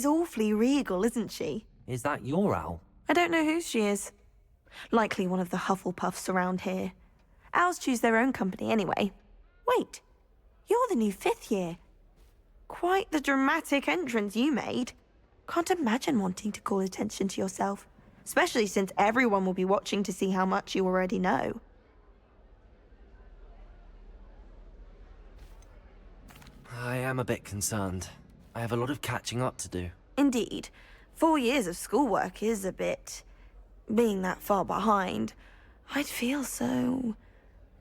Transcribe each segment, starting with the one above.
She's awfully regal, isn't she? Is that your owl? I don't know whose she is. Likely one of the Hufflepuffs around here. Owls choose their own company anyway. Wait, you're the new 5th year. Quite the dramatic entrance you made. Can't imagine wanting to call attention to yourself, especially since everyone will be watching to see how much you already know. I am a bit concerned. I have a lot of catching up to do. Indeed. 4 years of schoolwork is a bit... Being that far behind, I'd feel so...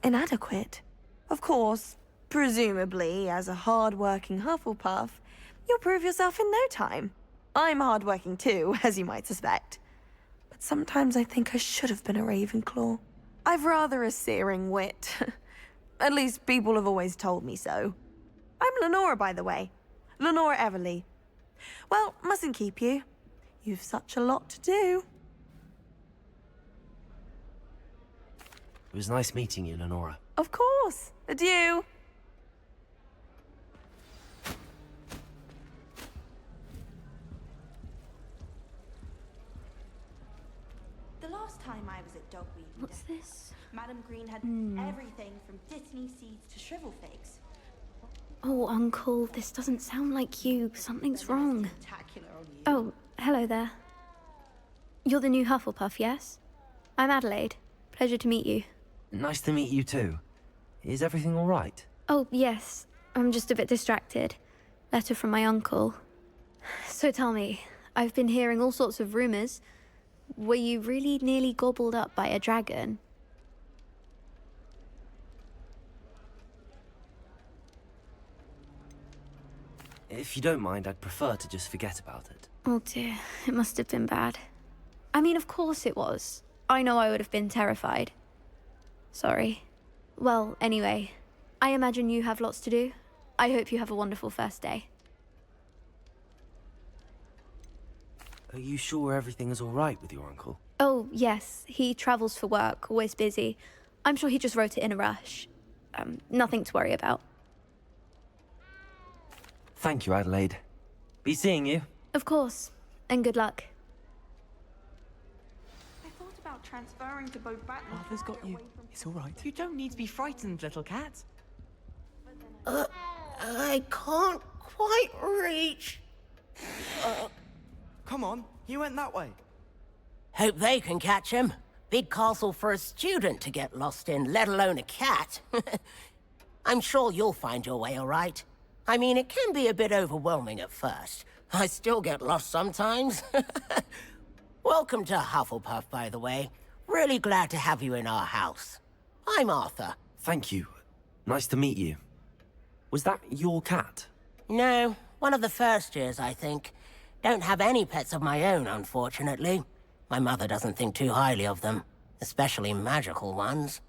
inadequate. Of course, presumably, as a hard-working Hufflepuff, you'll prove yourself in no time. I'm hard-working too, as you might suspect. But sometimes I think I should have been a Ravenclaw. I've rather a searing wit. At least people have always told me so. I'm Lenora, by the way. Lenora Everly. Well, mustn't keep you. You've such a lot to do. It was nice meeting you, Lenora. Of course. Adieu. The last time I was at Dogweed, What's this? Madam Green had everything from Dittany seeds to shrivel figs. Oh, Uncle, this doesn't sound like you. Something's wrong. Spectacular on you. Oh, hello there. You're the new Hufflepuff, yes? I'm Adelaide. Pleasure to meet you. Nice to meet you too. Is everything all right? Oh, yes. I'm just a bit distracted. Letter from my uncle. So tell me, I've been hearing all sorts of rumors. Were you really nearly gobbled up by a dragon? If you don't mind, I'd prefer to just forget about it. Oh dear, it must have been bad. I mean, of course it was. I know I would have been terrified. Sorry. Well, anyway, I imagine you have lots to do. I hope you have a wonderful first day. Are you sure everything is all right with your uncle? Oh, yes. He travels for work, always busy. I'm sure he just wrote it in a rush. Nothing to worry about. Thank you, Adelaide. Be seeing you. Of course. And good luck. I thought about transferring to both Baton. Arthur's got you. It's all right. You don't need to be frightened, little cat. I can't quite reach. Come on, he went that way. Hope they can catch him. Big castle for a student to get lost in, let alone a cat. I'm sure you'll find your way all right. I mean, it can be a bit overwhelming at first. I still get lost sometimes. Welcome to Hufflepuff, by the way. Really glad to have you in our house. I'm Arthur. Thank you. Nice to meet you. Was that your cat? No, one of the first years, I think. Don't have any pets of my own, unfortunately. My mother doesn't think too highly of them, especially magical ones.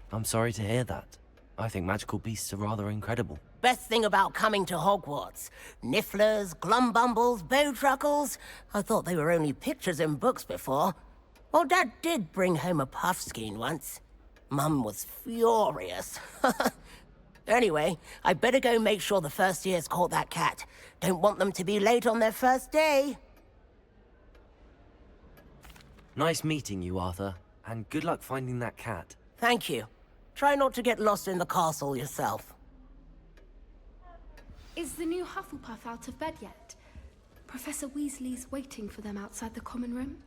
I'm sorry to hear that. I think magical beasts are rather incredible. Best thing about coming to Hogwarts. Nifflers, glumbumbles, bowtruckles. I thought they were only pictures in books before. Well, Dad did bring home a puffskein once. Mum was furious. Anyway, I better go make sure the first years caught that cat. Don't want them to be late on their first day. Nice meeting you, Arthur. And good luck finding that cat. Thank you. Try not to get lost in the castle yourself. Is the new Hufflepuff out of bed yet? Professor Weasley's waiting for them outside the common room.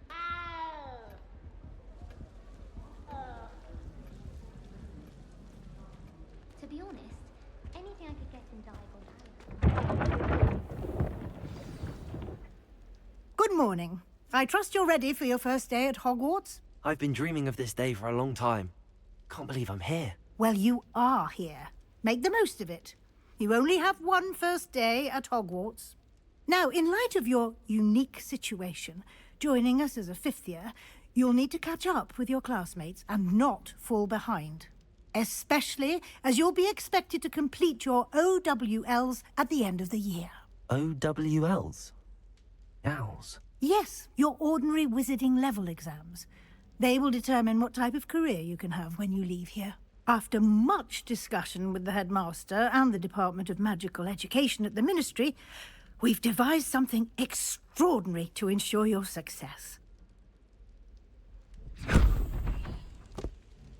To be honest, anything I could get in Diagon. Good morning. I trust you're ready for your first day at Hogwarts? I've been dreaming of this day for a long time. Can't believe I'm here. Well, you are here. Make the most of it. You only have one first day at Hogwarts. Now, in light of your unique situation, joining us as a 5th year, you'll need to catch up with your classmates and not fall behind. Especially as you'll be expected to complete your OWLs at the end of the year. OWLs? Owls? Yes, your ordinary wizarding level exams. They will determine what type of career you can have when you leave here. After much discussion with the headmaster and the Department of Magical Education at the Ministry, we've devised something extraordinary to ensure your success.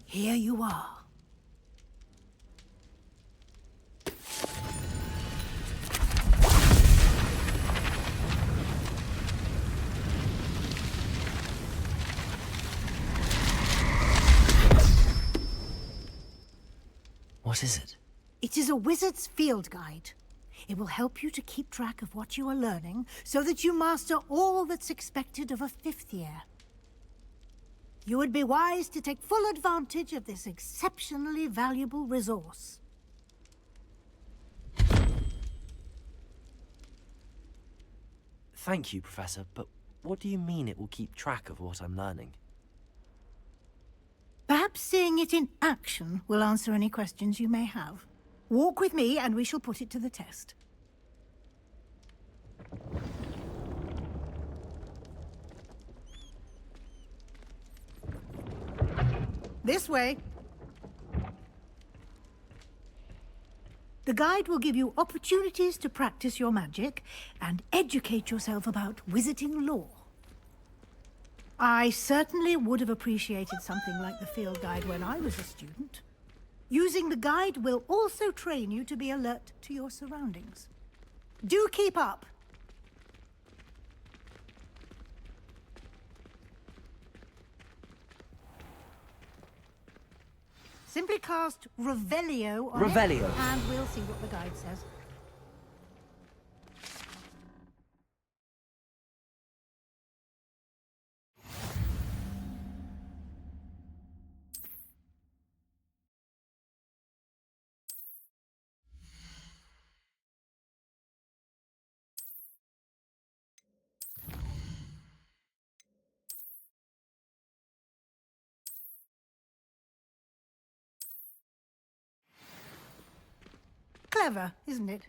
Here you are. What is it? It is a wizard's field guide. It will help you to keep track of what you are learning so that you master all that's expected of a 5th year. You would be wise to take full advantage of this exceptionally valuable resource. Thank you, Professor, but what do you mean it will keep track of what I'm learning? Perhaps seeing it in action will answer any questions you may have. Walk with me and we shall put it to the test. This way. The guide will give you opportunities to practice your magic and educate yourself about wizarding lore. I certainly would have appreciated something like the field guide when I was a student. Using the guide will also train you to be alert to your surroundings. Do keep up! Simply cast Revelio on Revelio. it, and we'll see what the guide says. Clever, isn't it?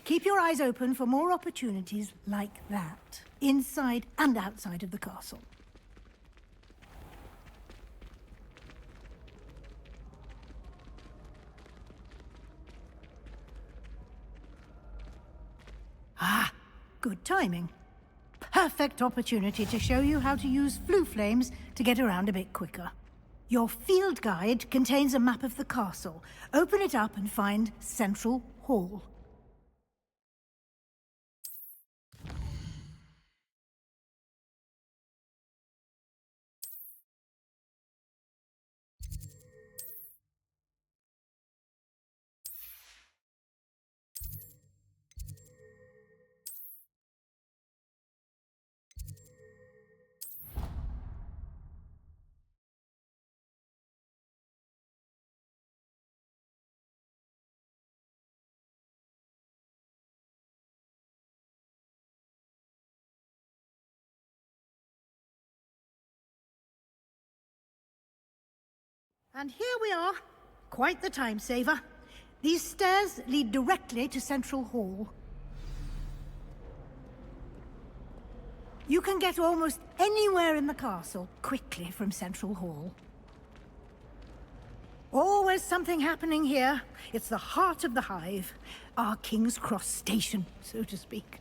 Keep your eyes open for more opportunities like that, inside and outside of the castle. Ah, good timing. Perfect opportunity to show you how to use flue flames to get around a bit quicker. Your field guide contains a map of the castle. Open it up and find Central Hall. And here we are. Quite the time saver. These stairs lead directly to Central Hall. You can get almost anywhere in the castle quickly from Central Hall. Always something happening here. It's the heart of the hive. Our King's Cross station, so to speak.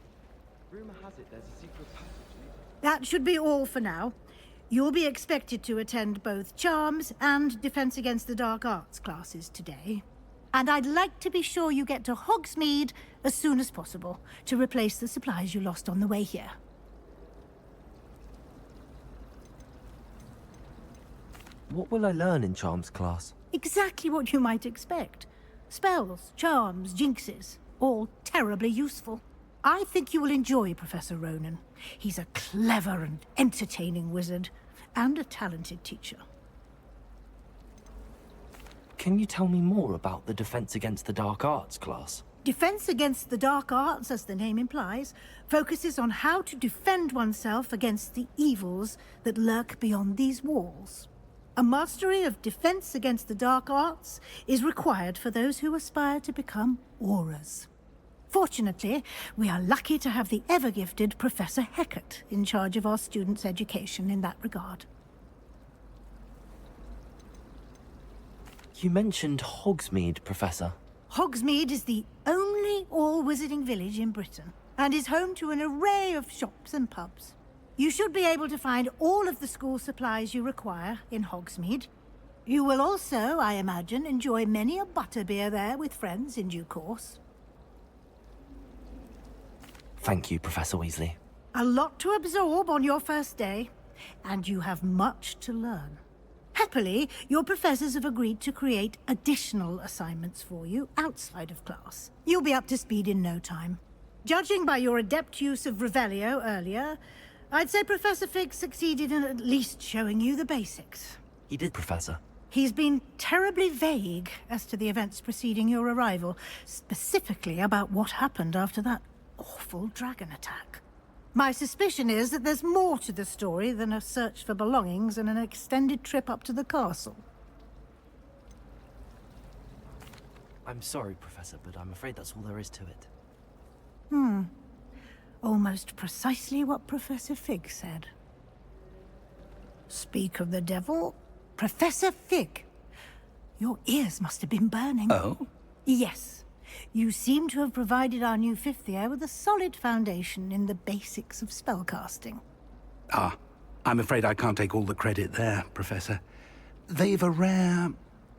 Rumor has it there's a secret passage. That should be all for now. You'll be expected to attend both Charms and Defense Against the Dark Arts classes today. And I'd like to be sure you get to Hogsmeade as soon as possible to replace the supplies you lost on the way here. What will I learn in Charms class? Exactly what you might expect. Spells, charms, jinxes, all terribly useful. I think you will enjoy Professor Ronan. He's a clever and entertaining wizard, and a talented teacher. Can you tell me more about the Defense Against the Dark Arts class? Defense Against the Dark Arts, as the name implies, focuses on how to defend oneself against the evils that lurk beyond these walls. A mastery of Defense Against the Dark Arts is required for those who aspire to become auras. Fortunately, we are lucky to have the ever-gifted Professor Hecat in charge of our students' education in that regard. You mentioned Hogsmeade, Professor. Hogsmeade is the only all-wizarding village in Britain and is home to an array of shops and pubs. You should be able to find all of the school supplies you require in Hogsmeade. You will also, I imagine, enjoy many a butterbeer there with friends in due course. Thank you, Professor Weasley. A lot to absorb on your first day, and you have much to learn. Happily, your professors have agreed to create additional assignments for you outside of class. You'll be up to speed in no time. Judging by your adept use of Revelio earlier, I'd say Professor Fig succeeded in at least showing you the basics. He did, Professor. He's been terribly vague as to the events preceding your arrival, specifically about what happened after that awful dragon attack. My suspicion is that there's more to the story than a search for belongings and an extended trip up to the castle. I'm sorry, Professor, but I'm afraid that's all there is to it. Almost precisely what Professor Fig said. Speak of the devil, Professor Fig. Your ears must have been burning. Oh? Yes. You seem to have provided our new fifth year with a solid foundation in the basics of spellcasting. Ah, I'm afraid I can't take all the credit there, Professor. They've a rare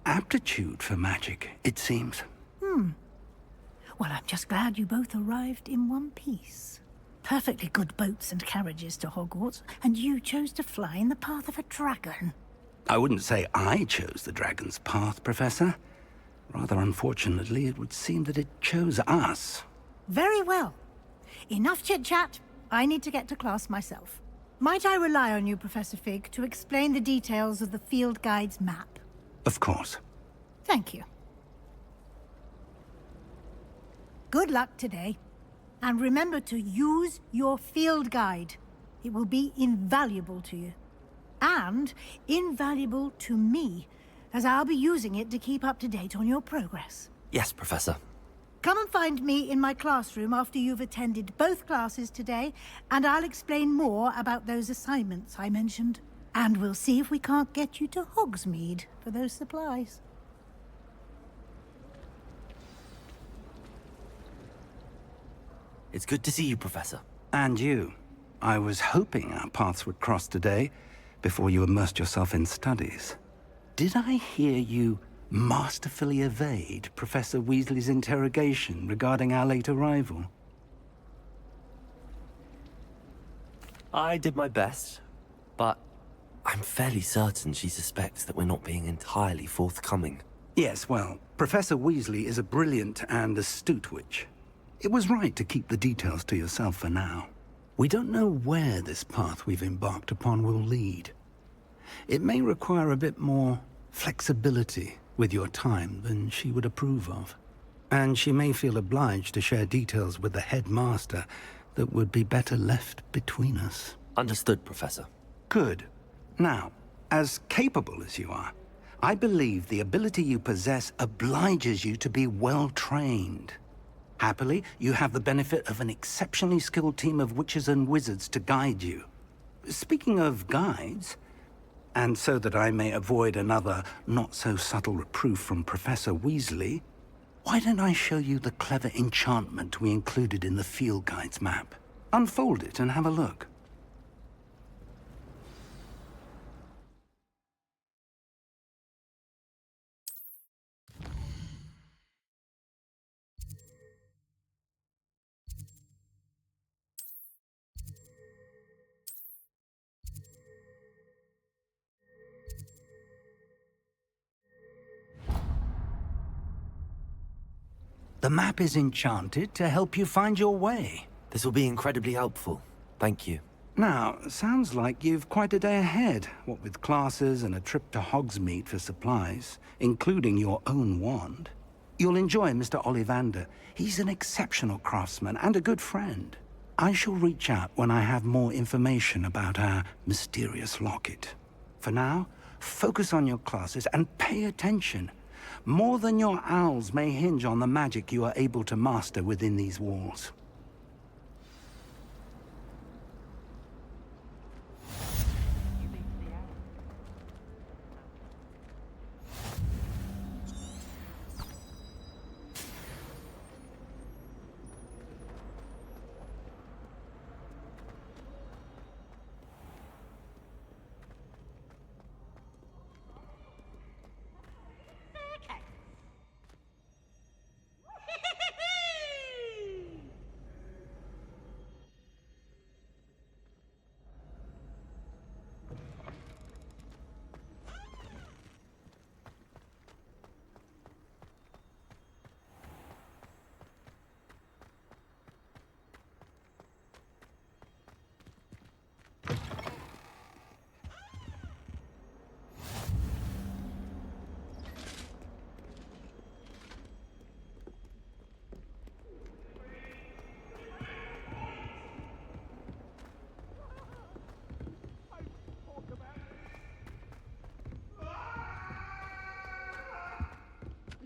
aptitude for magic, it seems. Well, I'm just glad you both arrived in one piece. Perfectly good boats and carriages to Hogwarts, and you chose to fly in the path of a dragon. I wouldn't say I chose the dragon's path, Professor. Rather unfortunately, it would seem that it chose us. Very well. Enough chit-chat. I need to get to class myself. Might I rely on you, Professor Fig, to explain the details of the field guide's map? Of course. Thank you. Good luck today. And remember to use your field guide. It will be invaluable to you. And invaluable to me, as I'll be using it to keep up to date on your progress. Yes, Professor. Come and find me in my classroom after you've attended both classes today, and I'll explain more about those assignments I mentioned. And we'll see if we can't get you to Hogsmeade for those supplies. It's good to see you, Professor. And you. I was hoping our paths would cross today, before you immersed yourself in studies. Did I hear you masterfully evade Professor Weasley's interrogation regarding our late arrival? I did my best, but I'm fairly certain she suspects that we're not being entirely forthcoming. Yes, well, Professor Weasley is a brilliant and astute witch. It was right to keep the details to yourself for now. We don't know where this path we've embarked upon will lead. It may require a bit more flexibility with your time than she would approve of. And she may feel obliged to share details with the headmaster that would be better left between us. Understood, Professor. Good. Now, as capable as you are, I believe the ability you possess obliges you to be well-trained. Happily, you have the benefit of an exceptionally skilled team of witches and wizards to guide you. Speaking of guides, and so that I may avoid another not-so-subtle reproof from Professor Weasley, why don't I show you the clever enchantment we included in the field guide's map? Unfold it and have a look. The map is enchanted to help you find your way. This will be incredibly helpful. Thank you. Now, sounds like you've quite a day ahead, what with classes and a trip to Hogsmeade for supplies, including your own wand. You'll enjoy Mr. Ollivander. He's an exceptional craftsman and a good friend. I shall reach out when I have more information about our mysterious locket. For now, focus on your classes and pay attention. More than your owls may hinge on the magic you are able to master within these walls.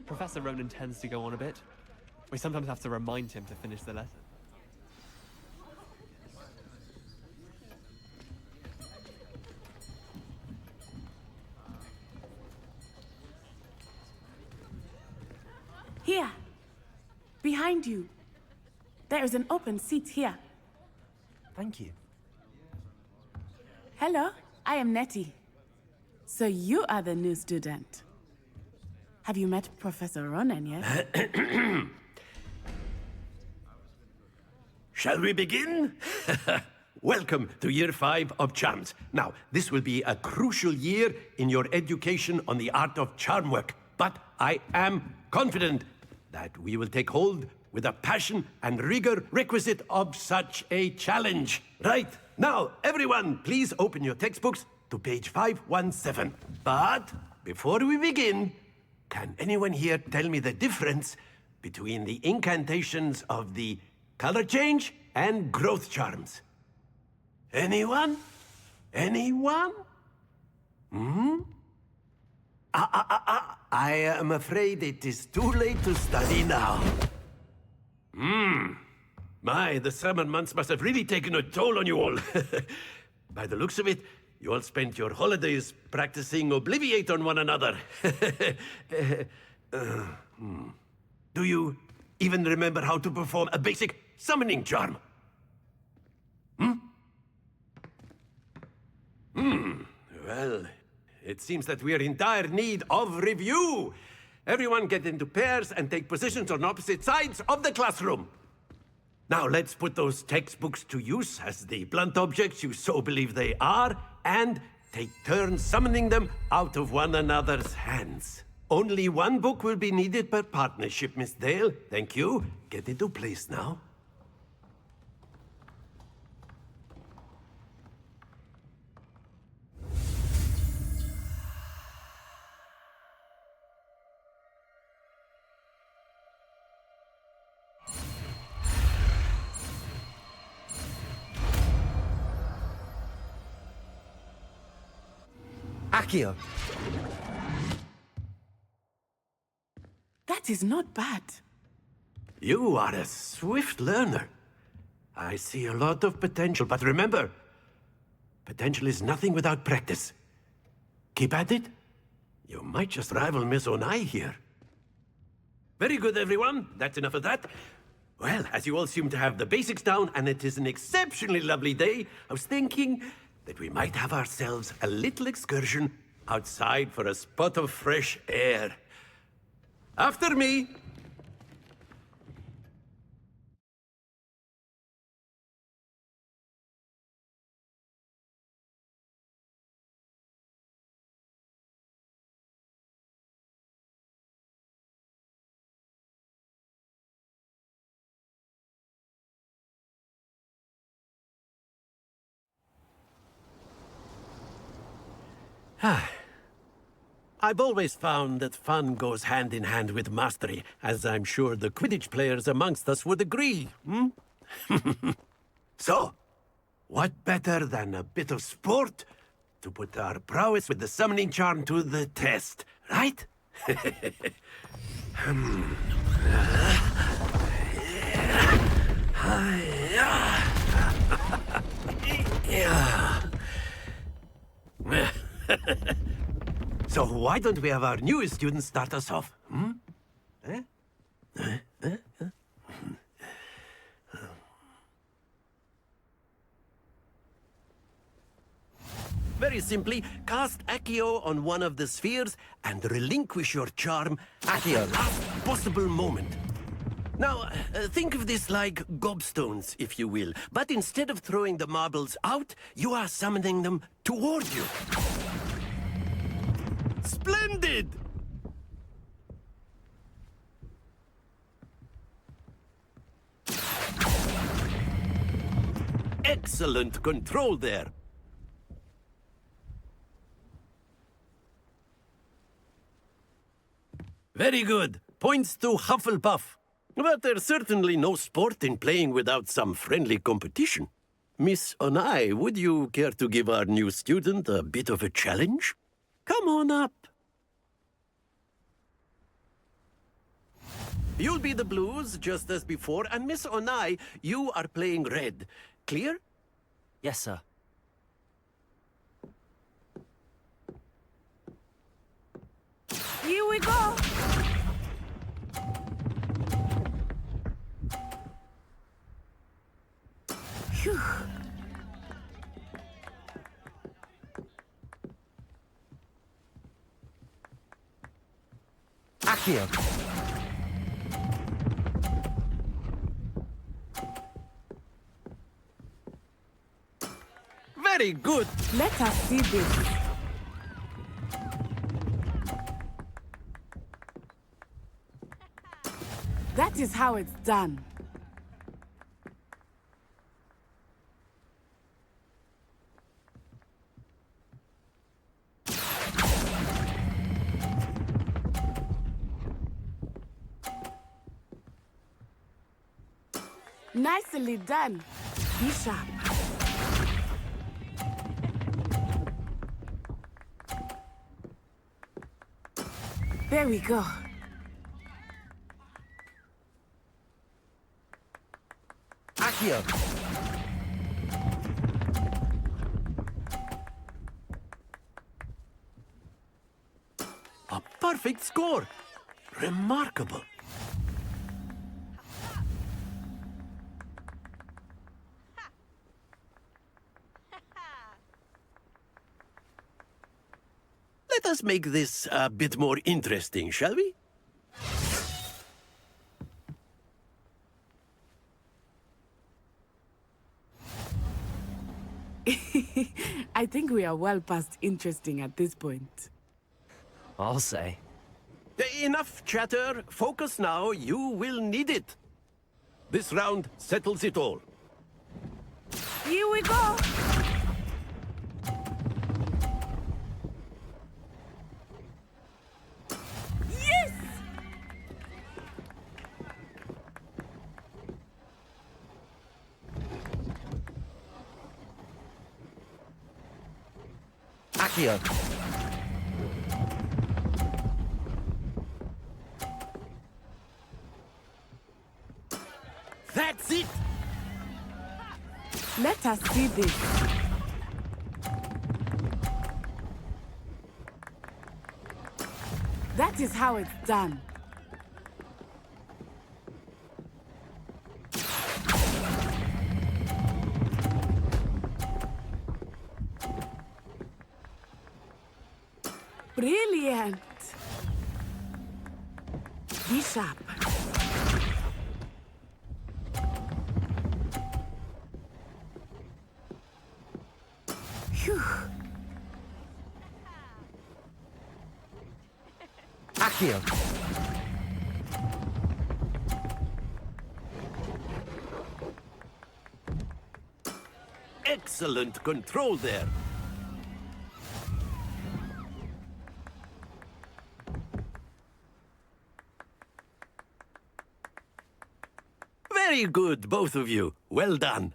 Professor Ronan tends to go on a bit. We sometimes have to remind him to finish the lesson. Here! Behind you. There is an open seat here. Thank you. Hello, I am Nettie. So you are the new student. Have you met Professor Ronan yet? Shall we begin? Welcome to Year 5 of Charms. Now, this will be a crucial year in your education on the art of charm work. But I am confident that we will take hold with the passion and rigor requisite of such a challenge. Right, now, everyone, please open your textbooks to page 517. But before we begin, can anyone here tell me the difference between the incantations of the color change and growth charms? Anyone? Anyone? I am afraid it is too late to study now. My, the summer months must have really taken a toll on you all. By the looks of it, you all spent your holidays practicing Obliviate on one another. Do you even remember how to perform a basic summoning charm? Well, it seems that we are in dire need of review. Everyone get into pairs and take positions on opposite sides of the classroom. Now let's put those textbooks to use as the blunt objects you so believe they are, and take turns summoning them out of one another's hands. Only one book will be needed per partnership, Miss Dale. Thank you. Get into place now. Accio! That is not bad. You are a swift learner. I see a lot of potential, but remember, potential is nothing without practice. Keep at it. You might just rival Miss Onai here. Very good, everyone. That's enough of that. Well, as you all seem to have the basics down, and it is an exceptionally lovely day, I was thinking that we might have ourselves a little excursion outside for a spot of fresh air. After me! I've always found that fun goes hand in hand with mastery, as I'm sure the Quidditch players amongst us would agree. So, what better than a bit of sport to put our prowess with the summoning charm to the test, right? So why don't we have our newest student start us off? Very simply, cast Accio on one of the spheres and relinquish your charm at your last possible moment. Now, think of this like gobstones, if you will. But instead of throwing the marbles out, you are summoning them toward you. Splendid! Excellent control there. Very good. Points to Hufflepuff. But there's certainly no sport in playing without some friendly competition. Miss Onai, would you care to give our new student a bit of a challenge? Come on up. You'll be the blues, just as before, and Miss Onai, you are playing red. Clear? Yes, sir. Here we go! Phew. Accio! Very good. Let us see this. That is how it's done. Nicely done, Bishop. There we go. Accio! A perfect score. Remarkable. Let us make this a bit more interesting, shall we? I think we are well past interesting at this point. I'll say. Enough chatter. Focus now. You will need it. This round settles it all. Here we go! Yes! Accio! That's it! Let us see this. That is how it's done. Brilliant! Bishop. Phew. Accio! Excellent control there. Very good, both of you. Well done.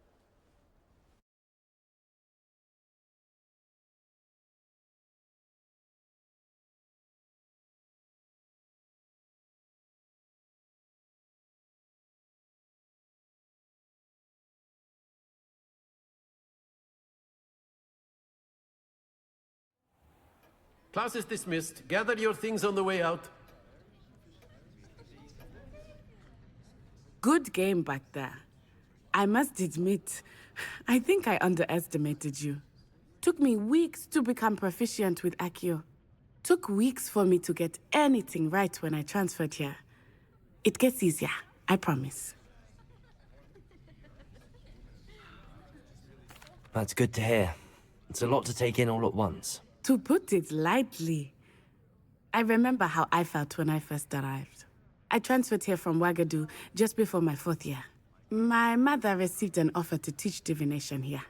Class is dismissed. Gather your things on the way out. Good game back there. I must admit, I think I underestimated you. Took me weeks to become proficient with Accio. Took weeks for me to get anything right when I transferred here. It gets easier, I promise. That's good to hear. It's a lot to take in all at once. To put it lightly, I remember how I felt when I first arrived. I transferred here from Ouagadougou just before my 4th year. My mother received an offer to teach divination here.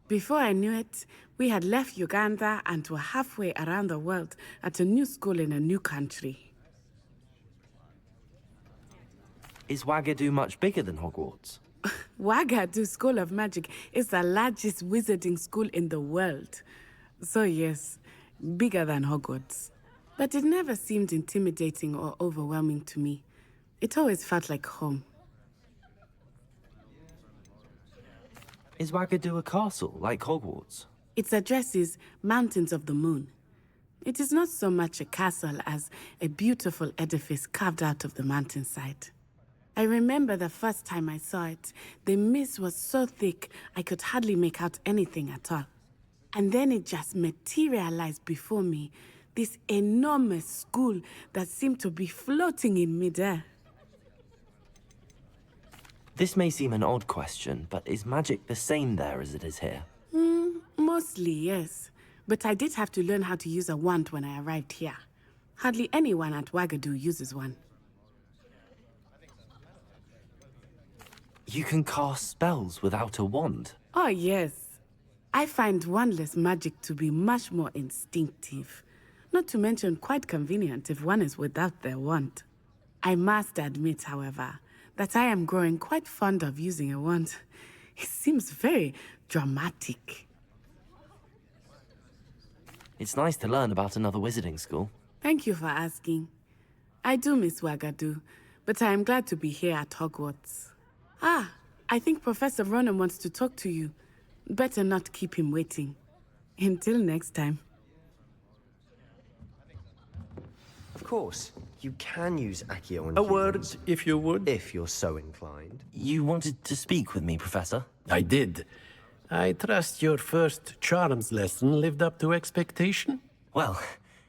Before I knew it, we had left Uganda and were halfway around the world at a new school in a new country. Is Ouagadougou much bigger than Hogwarts? Ouagadougou School of Magic is the largest wizarding school in the world. So yes, bigger than Hogwarts. But it never seemed intimidating or overwhelming to me. It always felt like home. Is Wagadu a castle, like Hogwarts? Its address is Mountains of the Moon. It is not so much a castle as a beautiful edifice carved out of the mountainside. I remember the first time I saw it, the mist was so thick I could hardly make out anything at all. And then it just materialized before me, this enormous school that seemed to be floating in midair. This may seem an odd question, but is magic the same there as it is here? Mostly, yes. But I did have to learn how to use a wand when I arrived here. Hardly anyone at Wagadu uses one. You can cast spells without a wand? Oh, yes. I find wandless magic to be much more instinctive. Not to mention quite convenient if one is without their wand. I must admit, however, that I am growing quite fond of using a wand. It seems very dramatic. It's nice to learn about another wizarding school. Thank you for asking. I do miss Wagadu, but I am glad to be here at Hogwarts. Ah, I think Professor Ronan wants to talk to you. Better not keep him waiting. Until next time. Of course, you can use Accio on A humans, word, if you would. if you're so inclined. You wanted to speak with me, Professor? I did. I trust your first charms lesson lived up to expectation? Well,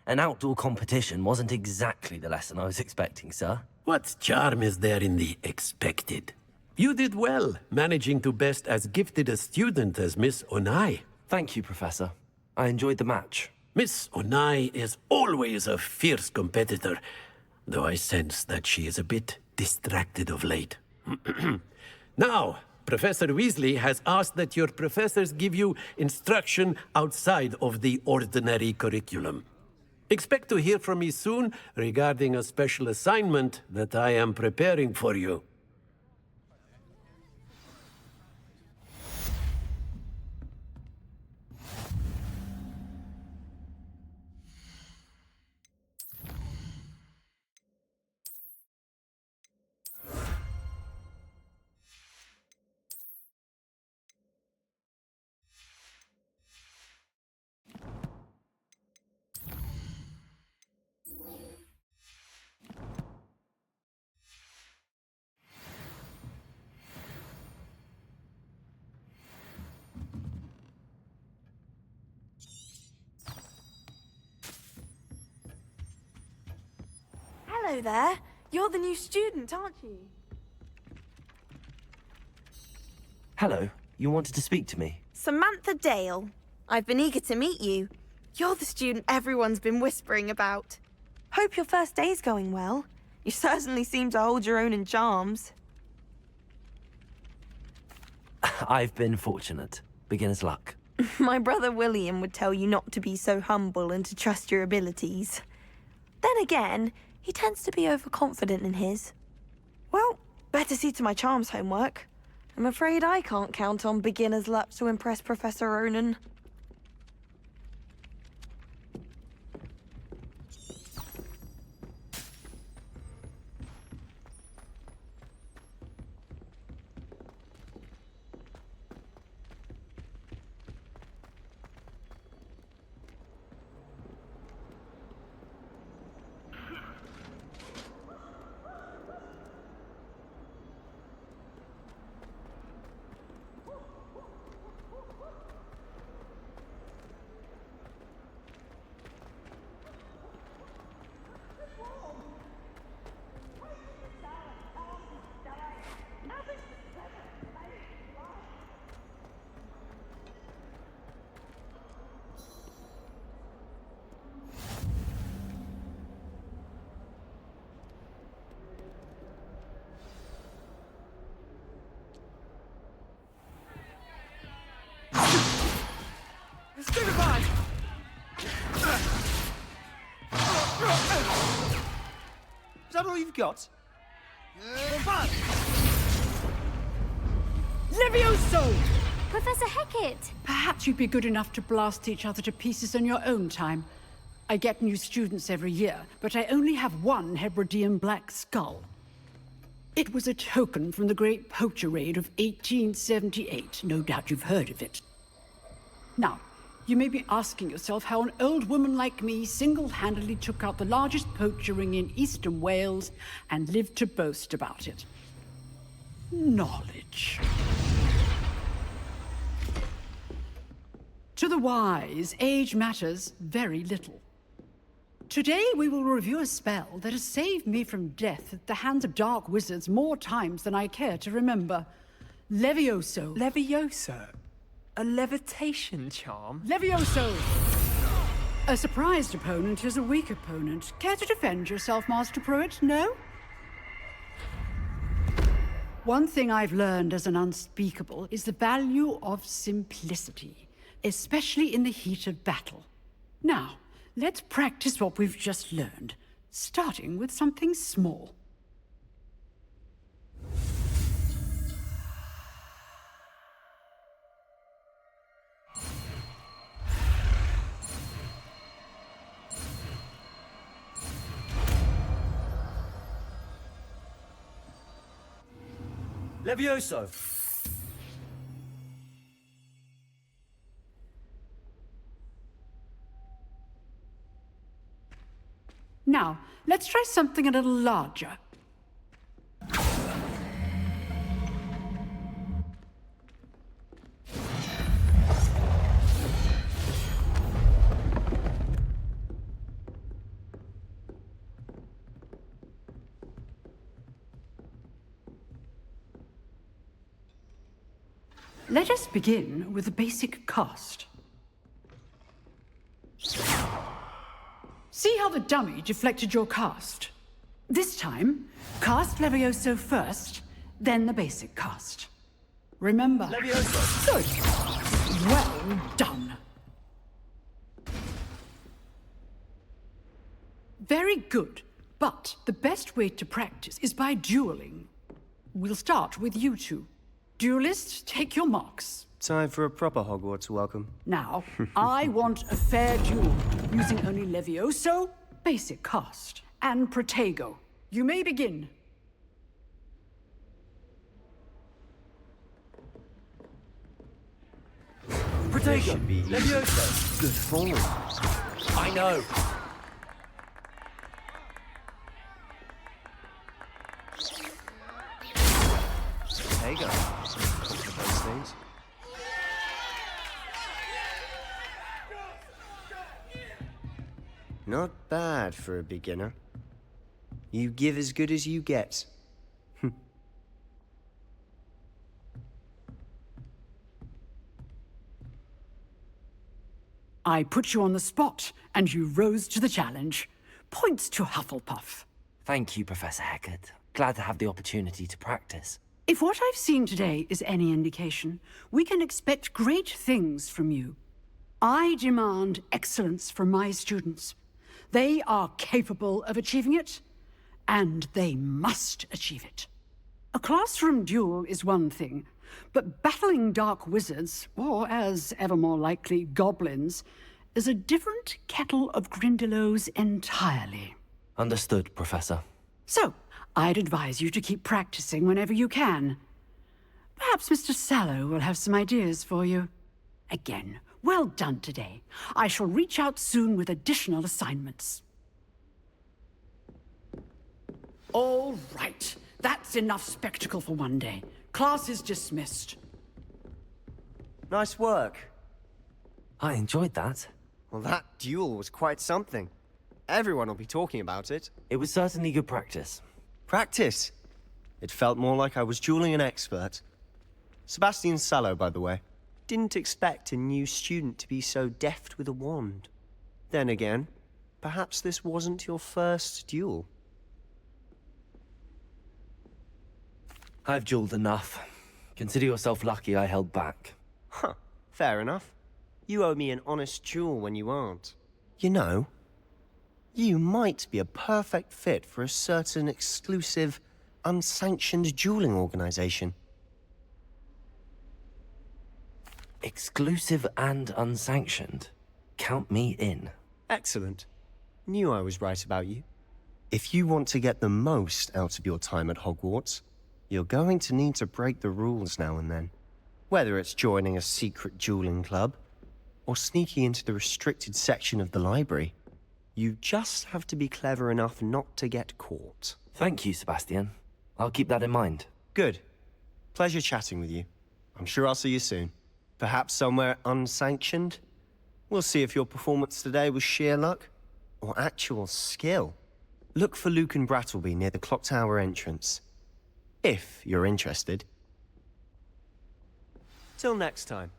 an outdoor competition wasn't exactly the lesson I was expecting, sir. What charm is there in the expected? You did well, managing to best as gifted a student as Miss Onai. Thank you, Professor. I enjoyed the match. Miss Onai is always a fierce competitor, though I sense that she is a bit distracted of late. Now, Professor Weasley has asked that your professors give you instruction outside of the ordinary curriculum. Expect to hear from me soon regarding a special assignment that I am preparing for you. Hello there. You're the new student, aren't you? Hello. You wanted to speak to me? Samantha Dale. I've been eager to meet you. You're the student everyone's been whispering about. Hope your first day's going well. You certainly seem to hold your own in charms. I've been fortunate. Beginner's luck. My brother William would tell you not to be so humble and to trust your abilities. Then again, he tends to be overconfident in his. Well, better see to my charms homework. I'm afraid I can't count on beginner's luck to impress Professor Ronan. Stupefy! Is that all you've got? Levioso! Professor Hecat! Perhaps you'd be good enough to blast each other to pieces on your own time. I get new students every year, but I only have one Hebridean black skull. It was a token from the Great Poacher Raid of 1878. No doubt you've heard of it. Now, you may be asking yourself how an old woman like me single-handedly took out the largest poacher ring in eastern Wales and lived to boast about it. Knowledge. To the wise, age matters very little. Today we will review a spell that has saved me from death at the hands of dark wizards more times than I care to remember. Levioso. Levioso? A levitation charm? Levioso! A surprised opponent is a weak opponent. Care to defend yourself, Master Pruitt? No? One thing I've learned as an unspeakable is the value of simplicity, especially in the heat of battle. Now, let's practice what we've just learned, starting with something small. Levioso! Now, let's try something a little larger. Let us begin with the basic cast. See how the dummy deflected your cast? This time, cast Levioso first, then the basic cast. Remember. Levioso! Good. Well done. Very good, but the best way to practice is by dueling. We'll start with you two. Duelists, take your marks. Time for a proper Hogwarts welcome. Now, I want a fair duel, using only Levioso, basic cast, and Protego. You may begin. Protego! Levioso! Good form. I know! Protego. Those things. Not bad for a beginner. You give as good as you get. I put you on the spot, and you rose to the challenge. Points to Hufflepuff. Thank you, Professor Hecat. Glad to have the opportunity to practice. If what I've seen today is any indication, we can expect great things from you. I demand excellence from my students. They are capable of achieving it, and they must achieve it. A classroom duel is one thing, but battling dark wizards, or as ever more likely, goblins, is a different kettle of Grindylows entirely. Understood, Professor. So, I'd advise you to keep practicing whenever you can. Perhaps Mr. Sallow will have some ideas for you. Again, well done today. I shall reach out soon with additional assignments. All right. That's enough spectacle for one day. Class is dismissed. Nice work. I enjoyed that. Well, that duel was quite something. Everyone will be talking about it. It was certainly good practice. Practice? It felt more like I was dueling an expert. Sebastian Sallow, by the way. Didn't expect a new student to be so deft with a wand. Then again, perhaps this wasn't your first duel. I've dueled enough. Consider yourself lucky I held back. Huh, fair enough. You owe me an honest duel when you aren't. You know, you might be a perfect fit for a certain exclusive, unsanctioned dueling organization. Exclusive and unsanctioned. Count me in. Excellent. Knew I was right about you. If you want to get the most out of your time at Hogwarts, You're going to need to break the rules now and then. Whether it's joining a secret dueling club, or sneaking into the restricted section of the library. You just have to be clever enough not to get caught. Thank you, Sebastian. I'll keep that in mind. Good. Pleasure chatting with you. I'm sure I'll see you soon. Perhaps somewhere unsanctioned? We'll see if your performance today was sheer luck, or actual skill. Look for Luke and Brattleby near the clock tower entrance. If you're interested. Till next time.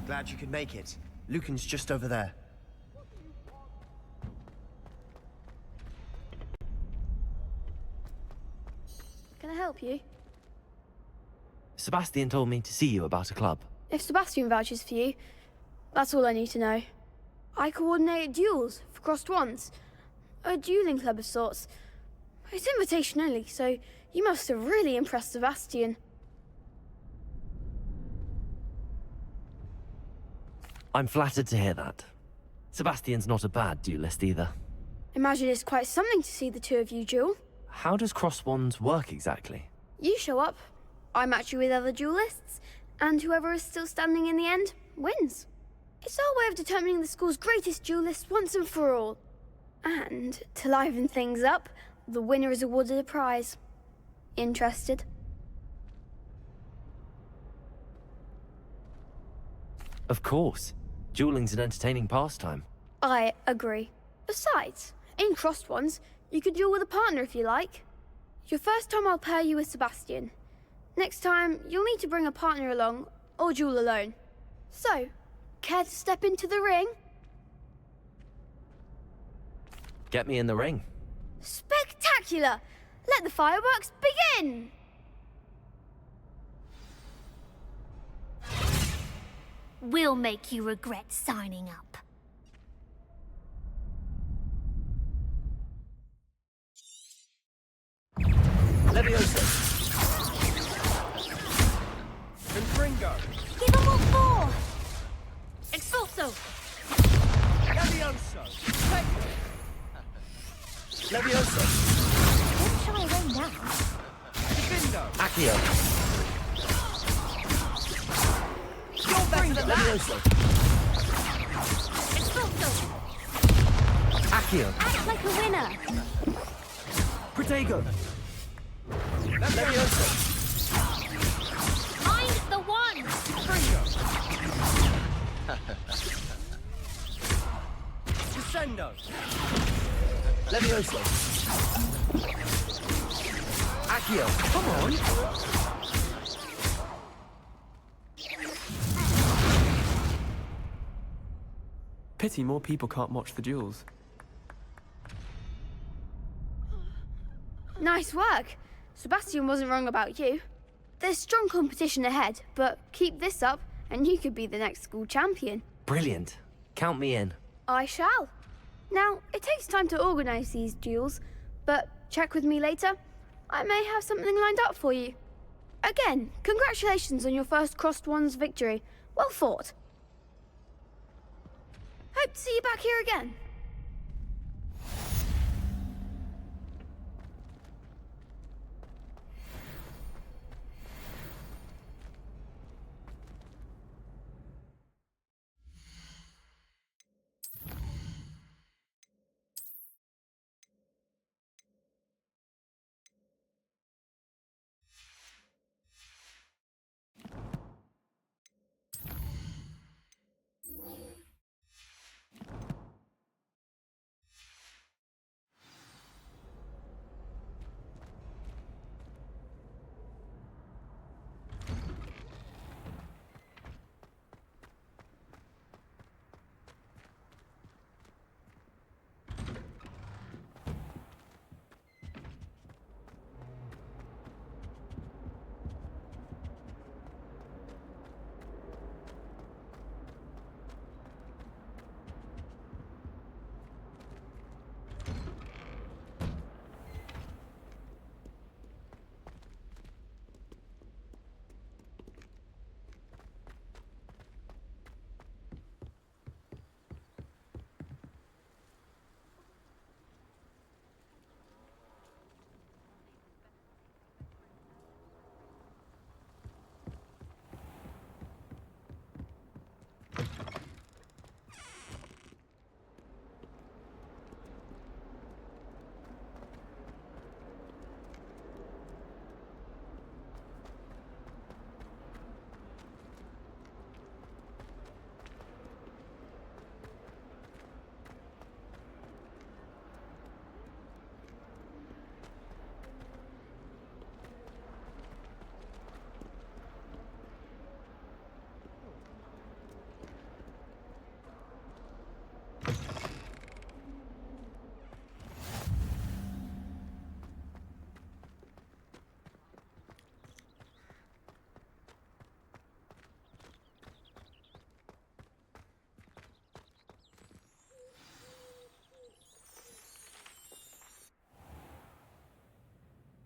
Glad you could make it. Lucan's just over there. Can I help you? Sebastian told me to see you about a club. If Sebastian vouches for you, that's all I need to know. I coordinate duels for crossed wands. A dueling club of sorts. It's invitation only, so you must have really impressed Sebastian. I'm flattered to hear that. Sebastian's not a bad duelist either. Imagine it's quite something to see the two of you duel. How does cross wands work exactly? You show up, I match you with other duelists, and whoever is still standing in the end wins. It's our way of determining the school's greatest duelist once and for all. And to liven things up, the winner is awarded a prize. Interested? Of course. Dueling's an entertaining pastime. I agree. Besides, in crossed ones, you can duel with a partner if you like. Your first time I'll pair you with Sebastian. Next time, you'll need to bring a partner along, or duel alone. So, care to step into the ring? Get me in the ring. Spectacular! Let the fireworks begin! We'll make you regret signing up. Levioso. Confringo. Give them all four! Expulso! Levioso. Levioso. Don't shy away now. Defendo. Accio. You're better than Levioso. Expulso! Accio. Act like a winner! Protego. Levioso. Mind the one! Confringo. Descendo. Levioso. Accio. Come on. Pity more people can't watch the duels. Nice work. Sebastian wasn't wrong about you. There's strong competition ahead, but keep this up and you could be the next school champion. Brilliant. Count me in. I shall. Now, it takes time to organise these duels, but check with me later. I may have something lined up for you. Again, congratulations on your first Crossed Wands victory. Well fought. Hope to see you back here again.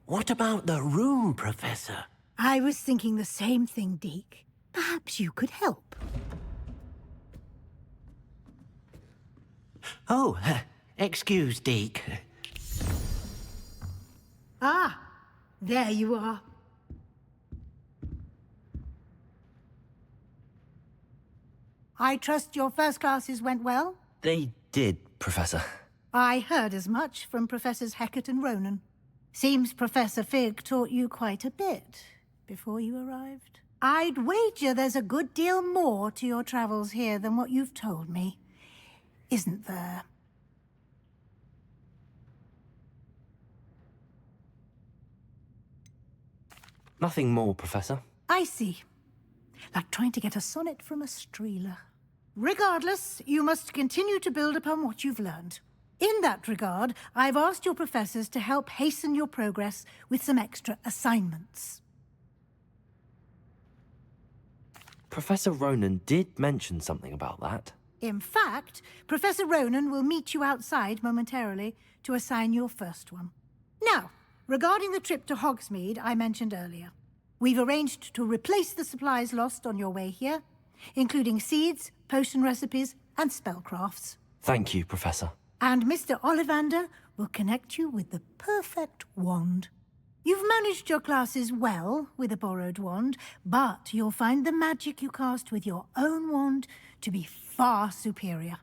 What about the room, Professor? I was thinking the same thing, Deke. Perhaps you could help. Oh, excuse, Deke. Ah, there you are. I trust your first classes went well? They did, Professor. I heard as much from Professors Hecat and Ronan. Seems Professor Fig taught you quite a bit before you arrived. I'd wager there's a good deal more to your travels here than what you've told me. Isn't there? Nothing more, Professor. I see. Like trying to get a sonnet from a streeler. Regardless, you must continue to build upon what you've learned. In that regard, I've asked your professors to help hasten your progress with some extra assignments. Professor Ronan did mention something about that. In fact, Professor Ronan will meet you outside momentarily to assign your first one. Now, regarding the trip to Hogsmeade I mentioned earlier, we've arranged to replace the supplies lost on your way here, including seeds, potion recipes, and spellcrafts. Thank you, Professor. And Mr. Ollivander will connect you with the perfect wand. You've managed your classes well with a borrowed wand, but you'll find the magic you cast with your own wand to be far superior.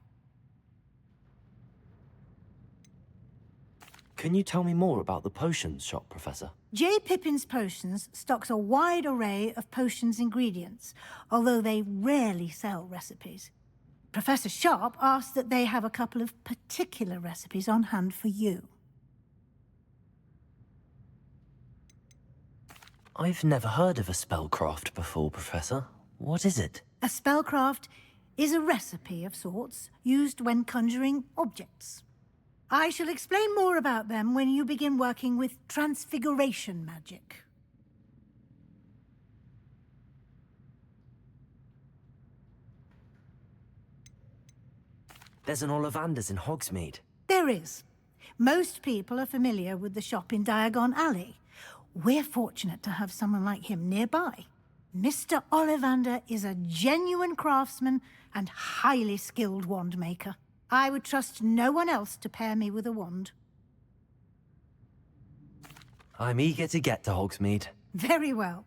Can you tell me more about the potions shop, Professor? J. Pippin's Potions stocks a wide array of potions ingredients, although they rarely sell recipes. Professor Sharp asked that they have a couple of particular recipes on hand for you. I've never heard of a spellcraft before, Professor. What is it? A spellcraft is a recipe of sorts used when conjuring objects. I shall explain more about them when you begin working with transfiguration magic. There's an Ollivander's in Hogsmeade. There is. Most people are familiar with the shop in Diagon Alley. We're fortunate to have someone like him nearby. Mr. Ollivander is a genuine craftsman and highly skilled wand maker. I would trust no one else to pair me with a wand. I'm eager to get to Hogsmeade. Very well.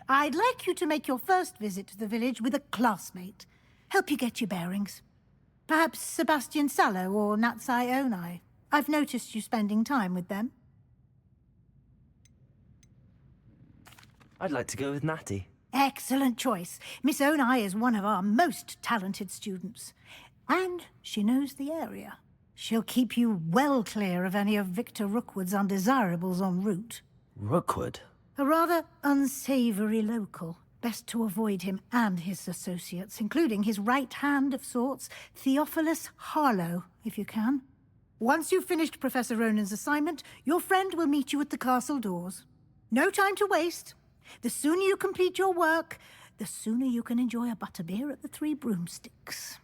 I'd like you to make your first visit to the village with a classmate. Help you get your bearings. Perhaps Sebastian Sallow or Natsai Onai. I've noticed you spending time with them. I'd like to go with Natty. Excellent choice. Miss Onai is one of our most talented students. And she knows the area. She'll keep you well clear of any of Victor Rookwood's undesirables en route. Rookwood? A rather unsavory local. Best to avoid him and his associates, including his right hand of sorts, Theophilus Harlow, if you can. Once you've finished Professor Ronan's assignment, your friend will meet you at the castle doors. No time to waste. The sooner you complete your work, the sooner you can enjoy a butterbeer at the Three Broomsticks.